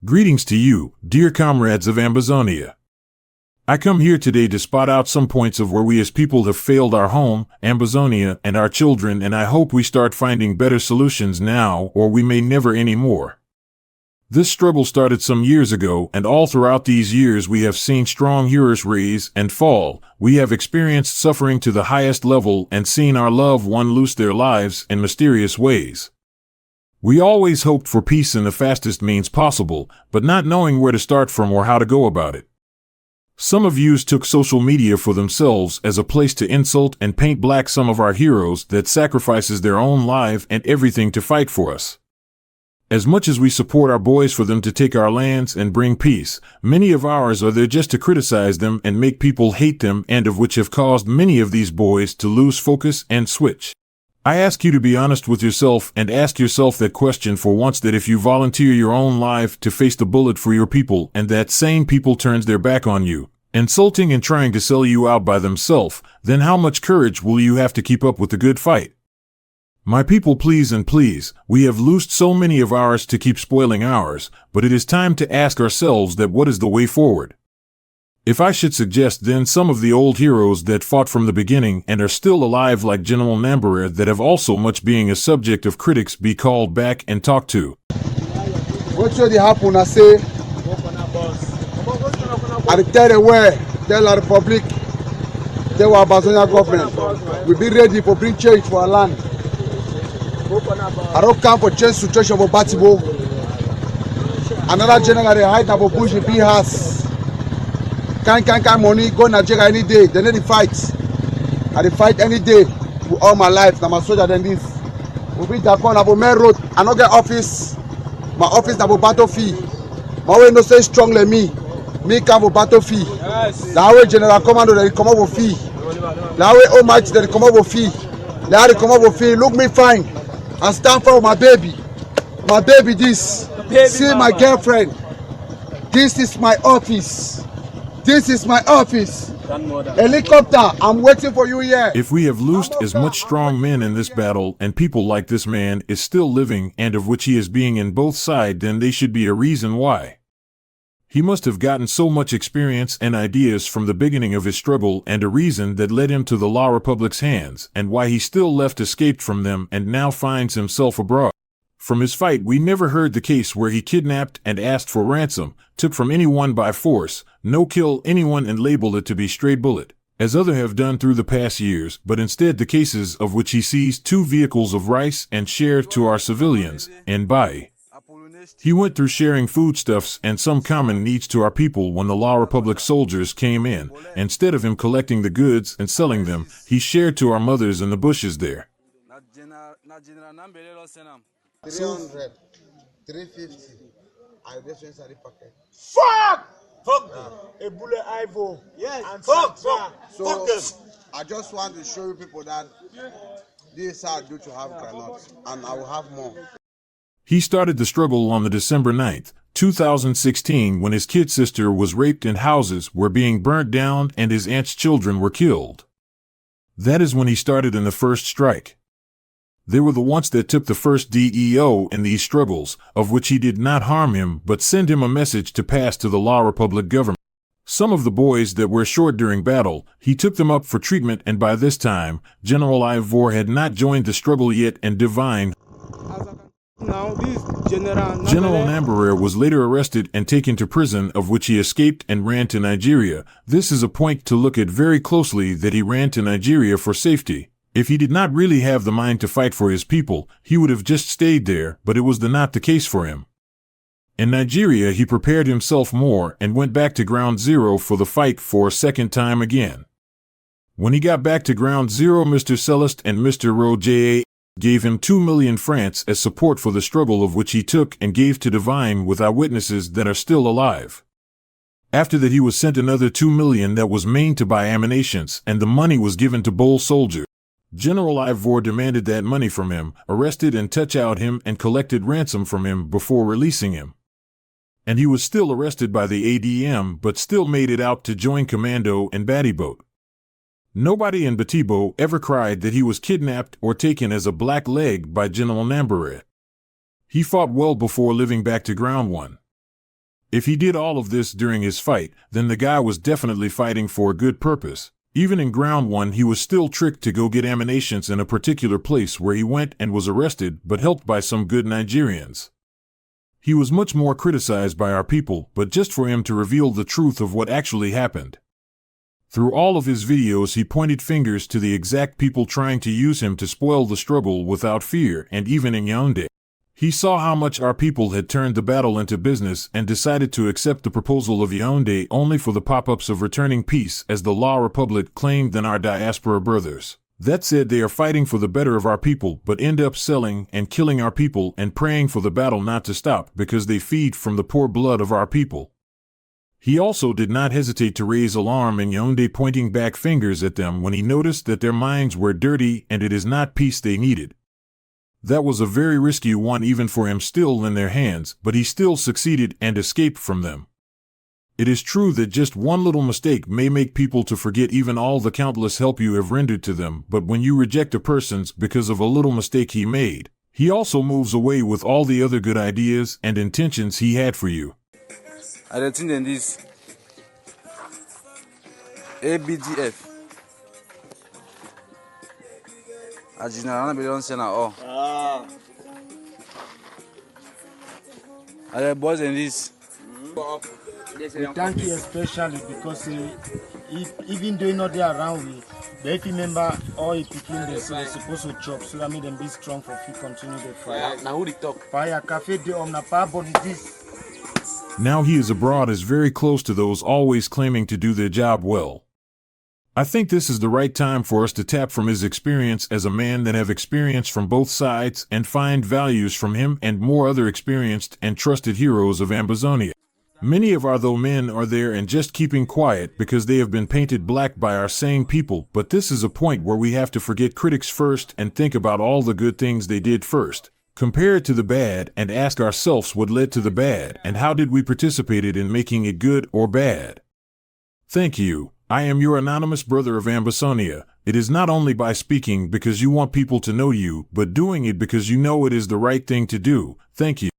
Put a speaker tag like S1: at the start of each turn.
S1: Greetings to you, dear comrades of Ambazonia. I come here today to spot out some points of where we as people have failed our home, Ambazonia, and our children, and I hope we start finding better solutions now, or we may never anymore. This struggle started some years ago, and all throughout these years we have seen strong heroes rise and fall. We have experienced suffering to the highest level and seen our loved one lose their lives in mysterious ways. We always hoped for peace in the fastest means possible, but not knowing where to start from or how to go about it. Some of yous took social media for themselves as a place to insult and paint black some of our heroes that sacrifices their own life and everything to fight for us. As much as we support our boys for them to take our lands and bring peace, many of ours are there just to criticize them and make people hate them, and of which have caused many of these boys to lose focus and switch. I ask you to be honest with yourself and ask yourself that question for once, that if you volunteer your own life to face the bullet for your people and that same people turns their back on you, insulting and trying to sell you out by themselves, then how much courage will you have to keep up with the good fight? My people, please and please, we have loosed so many of ours to keep spoiling ours, but it is time to ask ourselves that what is the way forward? If I should suggest then some of the old heroes that fought from the beginning and are still alive, like General Nambere, that have also much being a subject of critics, be called back and talked to.
S2: What should happen? I say, I tell the way, tell the Republic, tell our Ambazonian government, we be ready for bring change for our land. I don't come for change situation for Batibo. Another general they hide about bush in big house. Can money go Nigeria any day. They need to fight. I dey fight any day with all my life. I'm a soldier than this. We be Japan about main road. I no get office. My office na about battlefield. My way no say strong like me. Me come for battlefield. That way general commando they come up with fee. That way Almighty they come up with fee. They come up with fee. Look me fine. I stand for my baby. My baby this. See my girlfriend. This is my office. This is my office. Helicopter, I'm waiting for you here.
S1: If we have loosed as much strong men in this battle, and people like this man is still living, and of which he is being in both sides, then they should be a reason why. He must have gotten so much experience and ideas from the beginning of his struggle, and a reason that led him to the La Republic's hands, and why he still left escaped from them and now finds himself abroad. From his fight, we never heard the case where he kidnapped and asked for ransom, took from anyone by force, no kill anyone and labeled it to be stray bullet, as others have done through the past years, but instead the cases of which he seized 2 vehicles of rice and shared to our civilians, and by he went through sharing foodstuffs and some common needs to our people. When the La Republic soldiers came in, instead of him collecting the goods and selling them, he shared to our mothers in the bushes there.
S2: 300, 350. I just went to the packet. Fuck! A bullet Ivo. Yes. And fuck. So I just want to show you people that this is how I do to have granola, and I will have more.
S1: He started the struggle on the December 9th, 2016, when his kid sister was raped and houses were being burnt down and his aunt's children were killed. That is when he started in the first strike. They were the ones that took the first DEO in these struggles, of which he did not harm him but send him a message to pass to the La Republic government. Some of the boys that were short during battle, he took them up for treatment, and by this time, General Ivor had not joined the struggle yet, and Divine General Nambere was later arrested and taken to prison, of which he escaped and ran to Nigeria. This is a point to look at very closely, that he ran to Nigeria for safety. If he did not really have the mind to fight for his people, he would have just stayed there, but it was not the case for him. In Nigeria, he prepared himself more and went back to ground zero for the fight for a second time again. When he got back to ground zero, Mr. Celeste and Mr. Roger gave him 2 million francs as support for the struggle, of which he took and gave to Divine with eyewitnesses that are still alive. After that, he was sent another 2 million that was meant to buy ammunitions, and the money was given to bold soldiers. General Ivor demanded that money from him, arrested and touch out him, and collected ransom from him before releasing him. And he was still arrested by the ADM, but still made it out to join Commando and Batty Boat. Nobody in Batibo ever cried that he was kidnapped or taken as a black leg by General Nambere. He fought well before living back to ground one. If he did all of this during his fight, then the guy was definitely fighting for a good purpose. Even in ground one, he was still tricked to go get ammunition in a particular place where he went and was arrested, but helped by some good Nigerians. He was much more criticized by our people, but just for him to reveal the truth of what actually happened. Through all of his videos, he pointed fingers to the exact people trying to use him to spoil the struggle without fear, and even in Yaoundé. He saw how much our people had turned the battle into business and decided to accept the proposal of Yaoundé only for the pop-ups of returning peace, as the La Republic claimed than our diaspora brothers. That said, they are fighting for the better of our people, but end up selling and killing our people and praying for the battle not to stop because they feed from the poor blood of our people. He also did not hesitate to raise alarm in Yaoundé, pointing back fingers at them when he noticed that their minds were dirty and it is not peace they needed. That was a very risky one even for him still in their hands, but he still succeeded and escaped from them. It is true that just one little mistake may make people to forget even all the countless help you have rendered to them, but when you reject a person because of a little mistake he made, he also moves away with all the other good ideas and intentions he had for you.
S3: I don't think this ABDF. Ajina be don't say na all. I boys in this.
S4: We thank you especially because even though not there around we, but if you remember all the people they're supposed to chop, so that made them be strong for you continue the fight. Now who they talk? Fire cafe de omna pa body this.
S1: Now he is abroad is very close to those always claiming to do their job well. I think this is the right time for us to tap from his experience as a man that have experience from both sides and find values from him and more other experienced and trusted heroes of Ambazonia. Many of our though men are there and just keeping quiet because they have been painted black by our sane people, but this is a point where we have to forget critics first and think about all the good things they did first. Compare it to the bad and ask ourselves what led to the bad and how did we participated in making it good or bad. Thank you. I am your anonymous brother of Ambazonia. It is not only by speaking because you want people to know you, but doing it because you know it is the right thing to do. Thank you.